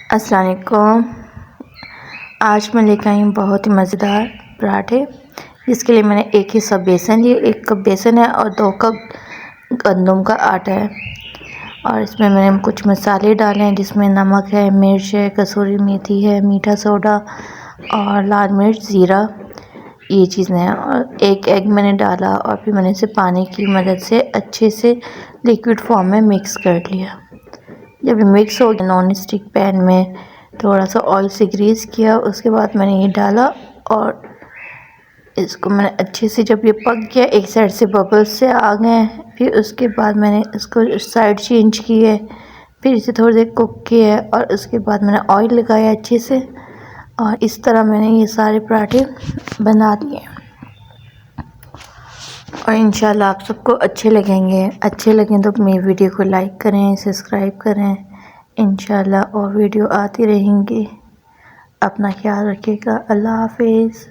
अस्सलाम वालेकुम। आज मैं लेकर आई हूँ बहुत ही मज़ेदार पराठे, जिसके लिए मैंने एक हिस्सा बेसन लिए, 1 कप बेसन है और 2 कप गंदम का आटा है। और इसमें मैंने कुछ मसाले डाले हैं, जिसमें नमक है, मिर्च है, कसूरी मेथी है, मीठा सोडा और लाल मिर्च, ज़ीरा, ये चीज़ें हैं। और 1 एग मैंने डाला और फिर मैंने इसे पानी की मदद से अच्छे से लिक्विड फॉर्म में मिक्स कर लिया। जब मिक्स हो गया, नॉन स्टिक पैन में थोड़ा सा ऑयल से ग्रीस किया, उसके बाद मैंने ये डाला और इसको मैंने अच्छे से, जब ये पक गया, एक साइड से बबल्स से आ गए, फिर उसके बाद मैंने इसको साइड चेंज की है, फिर इसे थोड़ी देर कुक किया है और उसके बाद मैंने ऑयल लगाया अच्छे से। और इस तरह मैंने ये सारे पराठे बना लिए और इंशाल्लाह आप सबको अच्छे लगेंगे। अच्छे लगें तो मेरी वीडियो को लाइक करें, सब्सक्राइब करें। इंशाल्लाह और वीडियो आती रहेंगी। अपना ख्याल रखिएगा। अल्लाह हाफिज़।